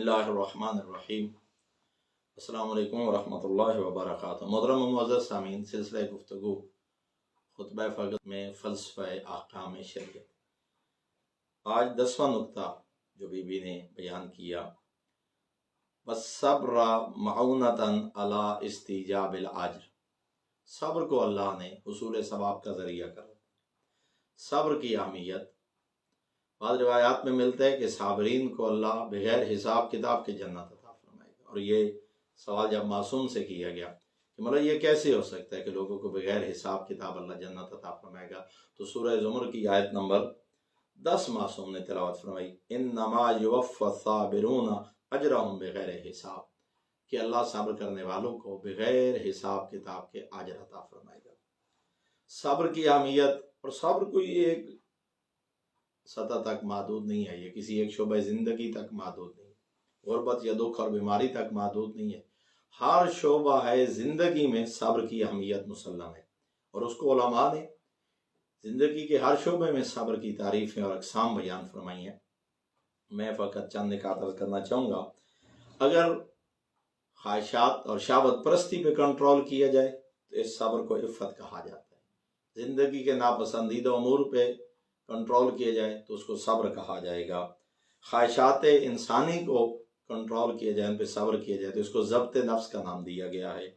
اللہ الرحمن الرحیم۔ السلام علیکم ورحمۃ اللہ وبرکاتہ۔ محترم و معزز سامعین، سلسلہ گفتگو خطبہ فجر میں فلسفہ احکام شریعت، آج 10واں نقطہ جو بی بی نے بیان کیا، والصبر معونۃ علی استیجاب الاجر۔ صبر کو اللہ نے حصول ثواب کا ذریعہ کرا۔ صبر کی اہمیت بعض روایات میں ملتا ہے کہ صابرین کو اللہ بغیر حساب کتاب کے جنت عطا فرمائے گا۔ اور یہ سوال جب معصوم سے کیا گیا کہ مطلب یہ کیسے ہو سکتا ہے کہ لوگوں کو بغیر حساب کتاب اللہ جنت عطا فرمائے گا، تو سورہ زمر کی آیت نمبر 10 معصوم نے تلاوت فرمائی، انما یوفی الصابرون اجرہم بغیر حساب، کہ اللہ صبر کرنے والوں کو بغیر حساب کتاب کے اجر عطا فرمائے گا۔ صبر کی اہمیت، اور صبر کوئی ایک سطح تک محدود نہیں ہے، یہ کسی ایک شعبہ زندگی تک محدود نہیں ہے، غربت یا دکھ اور بیماری تک محدود نہیں ہے، ہر شعبہ ہے زندگی میں صبر کی اہمیت مسلم ہے۔ اور اس کو علماء نے زندگی کے ہر شعبے میں صبر کی تعریفیں اور اقسام بیان فرمائی ہیں۔ میں فقط چند نکات عرض کرنا چاہوں گا۔ اگر خواہشات اور شہوت پرستی پہ کنٹرول کیا جائے تو اس صبر کو عفت کہا جاتا ہے۔ زندگی کے ناپسندیدہ امور پہ کنٹرول کیا جائے تو اس کو صبر کہا جائے گا۔ خواہشات انسانی کو کنٹرول کیا جائے، ان پہ صبر کیا جائے تو اس کو ضبط نفس کا نام دیا گیا ہے۔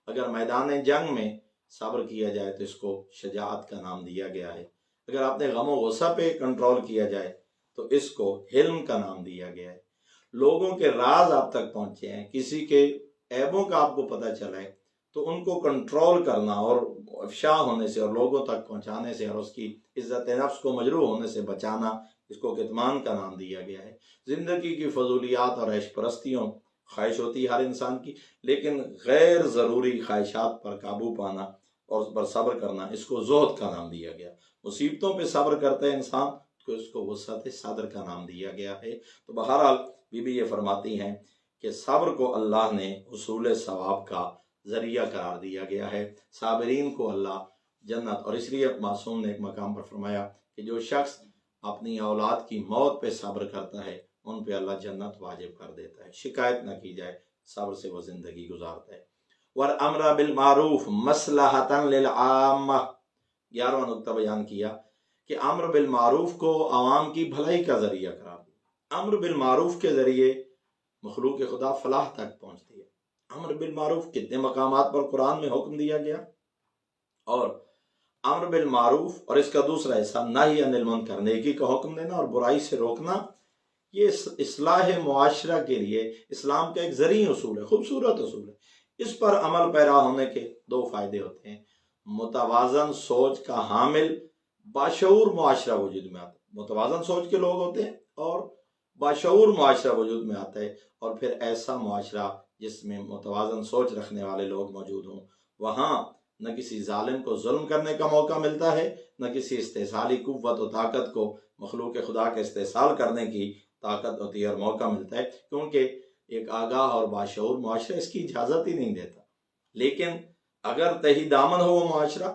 اگر میدان جنگ میں صبر کیا جائے تو اس کو شجاعت کا نام دیا گیا ہے۔ اگر اپنے غم و غصہ پہ کنٹرول کیا جائے تو اس کو حلم کا نام دیا گیا ہے۔ لوگوں کے راز آپ تک پہنچے ہیں، کسی کے عیبوں کا آپ کو پتہ چلا ہے تو ان کو کنٹرول کرنا اور افشا ہونے سے اور لوگوں تک پہنچانے سے اور اس کی عزت نفس کو مجروح ہونے سے بچانا، اس کو کتمان کا نام دیا گیا ہے۔ زندگی کی فضولیات اور عیش پرستیوں خواہش ہوتی ہے ہر انسان کی، لیکن غیر ضروری خواہشات پر قابو پانا اور اس پر صبر کرنا، اس کو زہد کا نام دیا گیا۔ مصیبتوں پہ صبر کرتا ہے انسان تو اس کو وسعت صدر کا نام دیا گیا ہے۔ تو بہرحال بی بی یہ فرماتی ہیں کہ صبر کو اللہ نے حصول ثواب کا ذریعہ قرار دیا گیا ہے۔ صابرین کو اللہ جنت، اور اس لیے معصوم نے ایک مقام پر فرمایا کہ جو شخص اپنی اولاد کی موت پہ صبر کرتا ہے ان پہ اللہ جنت واجب کر دیتا ہے۔ شکایت نہ کی جائے، صبر سے وہ زندگی گزارتا ہے۔ وَالْأَمْرَ بِالْمَعْرُوفِ مَصْلَحَةً لِلْعَامَّةِ، 11واں نقطہ بیان کیا کہ امر بالمعروف کو عوام کی بھلائی کا ذریعہ قرار دیا۔ امر بالمعروف کے ذریعے مخلوق خدا فلاح تک پہنچتی ہے۔ امر بالمعروف کتنے مقامات پر قرآن میں حکم دیا گیا، اور امر بالمعروف اور اس کا دوسرا حصہ نہی عن المنکر، نیکی کا حکم دینا اور برائی سے روکنا، یہ اصلاح معاشرہ کے لیے اسلام کا ایک زرعی اصول ہے، خوبصورت اصول ہے۔ اس پر عمل پیرا ہونے کے 2 فائدے ہوتے ہیں۔ متوازن سوچ کا حامل باشعور معاشرہ وجود میں آتا ہے، متوازن سوچ کے لوگ ہوتے ہیں اور باشعور معاشرہ وجود میں آتا ہے، اور پھر ایسا معاشرہ جس میں متوازن سوچ رکھنے والے لوگ موجود ہوں، وہاں نہ کسی ظالم کو ظلم کرنے کا موقع ملتا ہے، نہ کسی استحصالی قوت و طاقت کو مخلوق خدا کے استحصال کرنے کی طاقت ہوتی ہے اور موقع ملتا ہے، کیونکہ ایک آگاہ اور باشعور معاشرہ اس کی اجازت ہی نہیں دیتا۔ لیکن اگر تہی دامن ہو وہ معاشرہ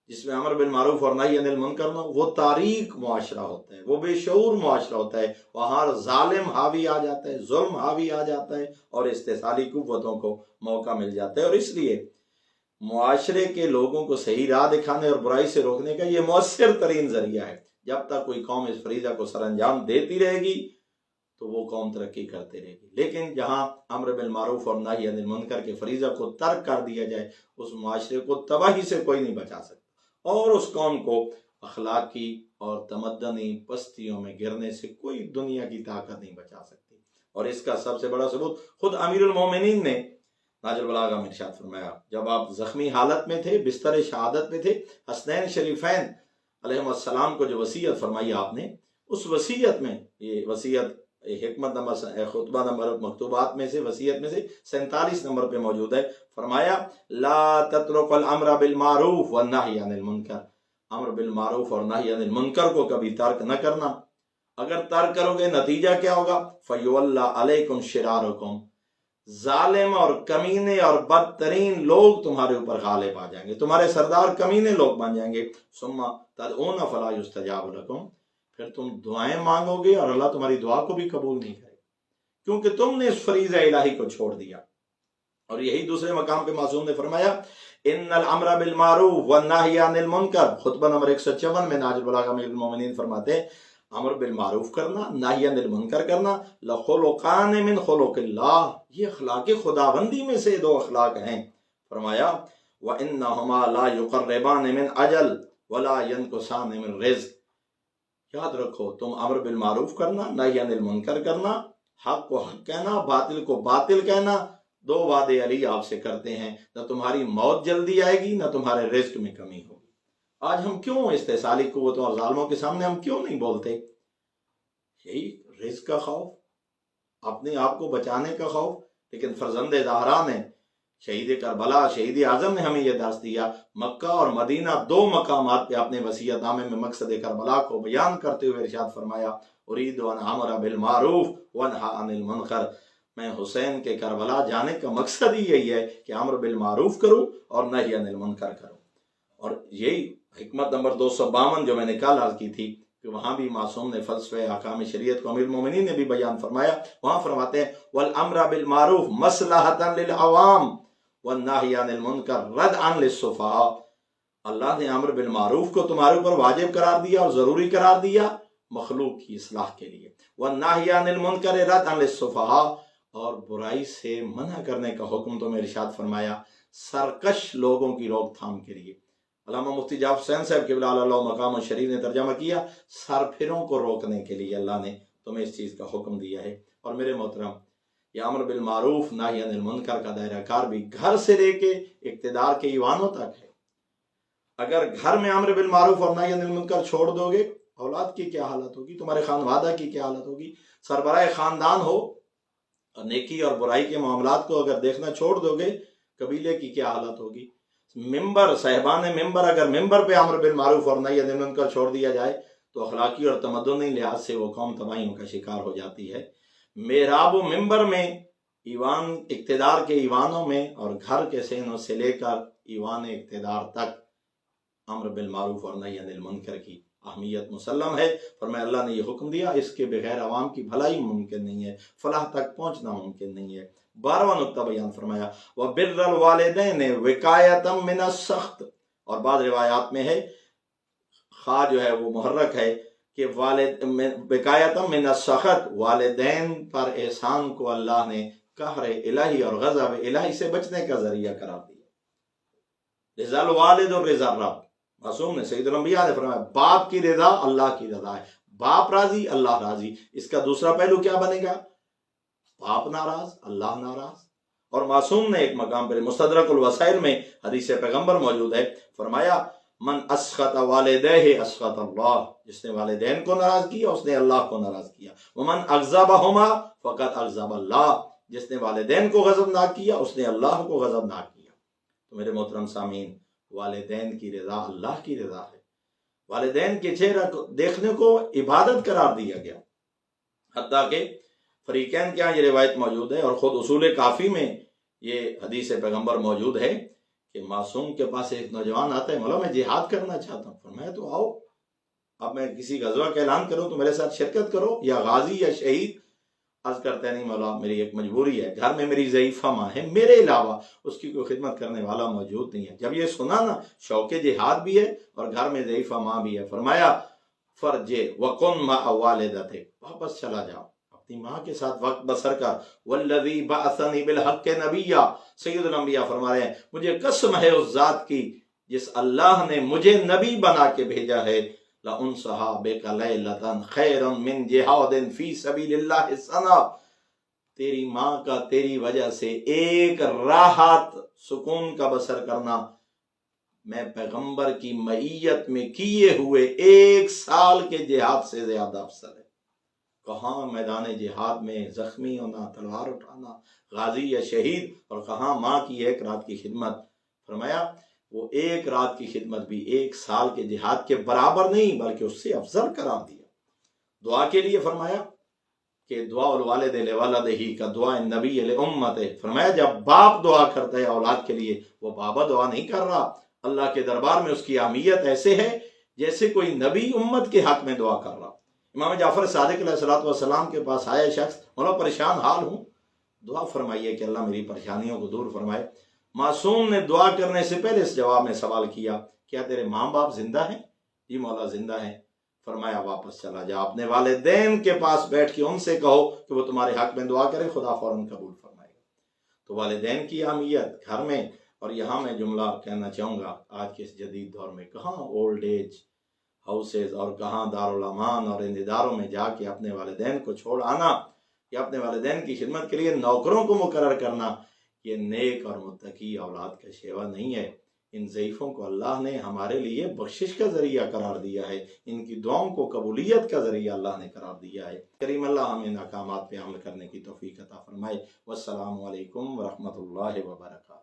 جس میں امر بالمعروف اور نہی عن المنکر نہ ہو، وہ تاریک معاشرہ ہوتا ہے، وہ بے شعور معاشرہ ہوتا ہے، وہاں ظالم حاوی آ جاتا ہے، ظلم حاوی آ جاتا ہے اور استحصالی قوتوں کو موقع مل جاتا ہے۔ اور اس لیے معاشرے کے لوگوں کو صحیح راہ دکھانے اور برائی سے روکنے کا یہ مؤثر ترین ذریعہ ہے۔ جب تک کوئی قوم اس فریضہ کو سر انجام دیتی رہے گی تو وہ قوم ترقی کرتے رہے گی، لیکن جہاں امر بالمعروف اور نہی عن المنکر کے فریضہ کو ترک کر دیا جائے، اس معاشرے کو تباہی سے کوئی نہیں بچا سکتا، اور اس قوم کو اخلاقی اور تمدنی پستیوں میں گرنے سے کوئی دنیا کی طاقت نہیں بچا سکتی۔ اور اس کا سب سے بڑا ثبوت خود امیر المومنین نے نہج البلاغہ میں ارشاد فرمایا، جب آپ زخمی حالت میں تھے، بستر شہادت میں تھے، حسنین شریفین علیہ السلام کو جو وصیت فرمائی آپ نے، اس وصیت میں، یہ وصیت حکمت نمبر خطبہ نمبر مکتوبات میں سے، وصیت میں سے 47 نمبر پہ موجود ہے، فرمایا لا تترک الامر بالمعروف والنہی عن المنکر، امر بالمعروف اور نہی عن المنکر کو کبھی ترک نہ کرنا۔ اگر ترک کرو گے نتیجہ کیا ہوگا؟ فیولی علیکم شرارکم، ظالم اور کمینے اور بدترین لوگ تمہارے اوپر غالب آ جائیں گے، تمہارے سردار کمینے لوگ بن جائیں گے۔ ثم تدعون فلا یستجاب لکم، پھر تم دعائیں مانگو گے اور اللہ تمہاری دعا کو بھی قبول نہیں کرے گا، کیونکہ تم نے اس فریضہ الہی کو چھوڑ دیا۔ اور یہی دوسرے مقام پہ معصوم نے فرمایا ان الامر بالمعروف والنہی عن المنکر، خطبہ نمبر 154 میں ناج البلاغہ میں المومنین فرماتے ہیں امر بالمعروف کرنا، نہی عن المنکر کرنا، لخلقان من خلق اللہ، یہ اخلاق خداوندی میں سے دو اخلاق ہیں۔ فرمایا وَإِنَّهُمَا لَا يُقَرِّبَانِ مِنْ أَجَلٍ وَلَا يَنْقُصَانِ مِنْ رِزْقٍ، یاد رکھو تم امر بالمعروف کرنا، نہی عن المنکر کرنا، حق کو حق کہنا، باطل کو باطل کہنا، دو وعدے علی آپ سے کرتے ہیں، نہ تمہاری موت جلدی آئے گی نہ تمہارے رزق میں کمی ہوگی۔ آج ہم کیوں استحصالی قوتوں اور ظالموں کے سامنے ہم کیوں نہیں بولتے؟ یہی رزق کا خوف، اپنے آپ کو بچانے کا خوف۔ لیکن فرزند زہرا نے، شہید کربلا، شہید اعظم نے ہمیں یہ درس دیا۔ مکہ اور مدینہ دو مقامات پہ اپنے وصیت نامے میں مقصد کربلا کو بیان کرتے ہوئے ارشاد فرمایا ارید ان آمر بالمعروف وانہا عن المنکر، میں حسین کے کربلا جانے کا مقصد ہی یہی ہے کہ امر بالمعروف کروں اور نہی عن المنکر کروں۔ اور یہی حکمت نمبر 252 جو میں نے کل عرض کی تھی کہ وہاں بھی معصوم نے فلسفہ احکام شریعت کو امیر المومنین نے بھی بیان فرمایا۔ وہاں فرماتے ہیں والامر بالمعروف مصلحۃ للعوام والنہی عن المنکر ردعا للسفہاء، اللہ نے امر بالمعروف کو تمہارے اوپر واجب قرار دیا اور ضروری قرار دیا مخلوق کی اصلاح کے لیے، والنہی عن المنکر ردعا للسفہاء، اور برائی سے منع کرنے کا حکم تمہیں ارشاد فرمایا سرکش لوگوں کی روک تھام کے لیے۔ علامہ مفتی جعفر حسین صاحب قبلہ اللہ مقام شریف نے ترجمہ کیا سرپھروں کو روکنے کے لیے اللہ نے تمہیں اس چیز کا حکم دیا ہے۔ اور میرے محترم، یہ امر بالمعروف نہی عن المنکر کا دائرہ کار بھی گھر سے لے کے اقتدار کے ایوانوں تک ہے۔ اگر گھر میں امر بالمعروف اور نہی عن المنکر چھوڑ دو گے، اولاد کی کیا حالت ہوگی، تمہارے خانوادہ کی کیا حالت ہوگی؟ سربراہ خاندان ہو اور نیکی اور برائی کے معاملات کو اگر دیکھنا چھوڑ دو گے، قبیلے کی کیا حالت ہوگی؟ ممبر، صاحبان ممبر، اگر ممبر پہ امر بالمعروف اور نہی عن المنکر چھوڑ دیا جائے تو اخلاقی اور تمدنی لحاظ سے وہ قوم تباہیوں کا شکار ہو جاتی ہے۔ محراب و ممبر میں، ایوان اقتدار کے ایوانوں میں، اور گھر کے سینوں سے لے کر ایوان اقتدار تک امر بالمعروف اور نہی عن المنکر کی اہمیت مسلم ہے۔ فرمایا اللہ نے یہ حکم دیا، اس کے بغیر عوام کی بھلائی ممکن نہیں ہے، فلاح تک پہنچنا ممکن نہیں ہے۔ 12واں نقطہ بیان فرمایا وَبِرَّ الْوَالِدَيْنِ وِقَایَةً مِنَ السَّخْطِ، اور بعض روایات میں ہے، خواہ جو ہے وہ محرک ہے کہ وقایۃ من السخط، والدین پر احسان کو اللہ نے قہر الہی اور غضب الہی سے بچنے کا ذریعہ قرار دیا۔ رضا الوالد اور رضا الرب، معصوم نے، سید الانبیاء نے فرمایا باپ کی رضا اللہ کی رضا ہے، باپ راضی اللہ راضی۔ اس کا دوسرا پہلو کیا بنے گا؟ باپ ناراض اللہ ناراض۔ اور معصوم نے ایک مقام پر مستدرک الوسائل میں حدیث پیغمبر موجود ہے، فرمایا من اسخط والدیہ اسخط اللہ، جس نے والدین کو ناراض کیا اس نے اللہ کو ناراض کیا۔ ومن اغضبہما فقد اغضب اللہ، جس نے والدین کو غضبناک کیا اس نے اللہ کو غضبناک کیا۔ تو میرے محترم سامعین، والدین کی رضا اللہ کی رضا ہے۔ والدین کے چہرہ کو دیکھنے کو عبادت قرار دیا گیا، حتیٰ کہ فریقین کے یہاں یہ روایت موجود ہے، اور خود اصول کافی میں یہ حدیث پیغمبر موجود ہے کہ معصوم کے پاس ایک نوجوان آتا ہے، مولا میں جہاد کرنا چاہتا ہوں۔ فرمایا تو آؤ، اب میں کسی غزوہ کا اعلان کروں تو میرے ساتھ شرکت کرو، یا غازی یا شہید؟ عرض کرتے ہیں نہیں مولا میری ایک مجبوری ہے، گھر میں میری ضعیفہ ماں ہے، میرے علاوہ اس کی کوئی خدمت کرنے والا موجود نہیں ہے۔ جب یہ سنا نا، شوق جہاد بھی ہے اور گھر میں ضعیفہ ماں بھی ہے، فرمایا فرجے وکن مع والدتک، واپس چلا جاؤ، اپنی ماں کے ساتھ وقت بسر کر۔ والذی بعثنی بالحق نبیا، سید الانبیاء فرما رہے ہیں مجھے قسم ہے اس ذات کی جس اللہ نے مجھے نبی بنا کے بھیجا ہے، لَأُنْصَحَا بِكَ لَيْلَةً خَيْرًا مِّن جِهَادٍ فِي سَبِيلِ اللَّهِ سَنَةً، تیری ماں کا تیری وجہ سے ایک راحت سکون کا بسر کرنا میں پیغمبر کی معیت میں کیے ہوئے 1 سال کے جہاد سے زیادہ افضل ہے۔ کہاں میدان جہاد میں زخمی ہونا، تلوار اٹھانا، غازی یا شہید، اور کہاں ماں کی 1 رات کی خدمت۔ فرمایا وہ 1 رات کی خدمت بھی 1 سال کے جہاد کے برابر نہیں بلکہ اس سے افضل قرار دیا۔ دعا کے لیے فرمایا کہ دعا الوالد لولدہ کا دعا النبی لامتہ، فرمایا جب باپ دعا کرتا ہے اولاد کے لیے، وہ بابا دعا نہیں کر رہا، اللہ کے دربار میں اس کی اہمیت ایسے ہے جیسے کوئی نبی امت کے حق میں دعا کر رہا۔ امام جعفر صادق علیہ السلام کے پاس آیا شخص، مولا پریشان حال ہوں، دعا فرمائیے کہ اللہ میری پریشانیوں کو دور فرمائے۔ معصوم نے دعا کرنے سے پہلے اس جواب میں سوال کیا، کیا تیرے ماں باپ زندہ ہیں؟ جی مولا زندہ ہیں۔ فرمایا واپس چلا جا، اپنے والدین کے پاس بیٹھ کے ان سے کہو کہ وہ تمہارے حق میں دعا کرے، خدا فوراً قبول فرمائے گا۔ تو والدین کی اہمیت گھر میں، اور یہاں میں جملہ کہنا چاہوں گا، آج کے اس جدید دور میں کہاں اولڈ ایج ہاؤسز اور کہاں دارالامان اور ان اداروں میں جا کے اپنے والدین کو چھوڑ آنا یا اپنے والدین کی خدمت کے لیے نوکروں کو مقرر کرنا، یہ نیک اور متقی اولاد کا شیوا نہیں ہے۔ ان ضعیفوں کو اللہ نے ہمارے لیے بخشش کا ذریعہ قرار دیا ہے، ان کی دعاؤں کو قبولیت کا ذریعہ اللہ نے قرار دیا ہے۔ کریم اللہ ہمیں ان احکامات پہ عمل کرنے کی توفیق عطا فرمائے۔ والسلام علیکم ورحمۃ اللہ وبرکاتہ۔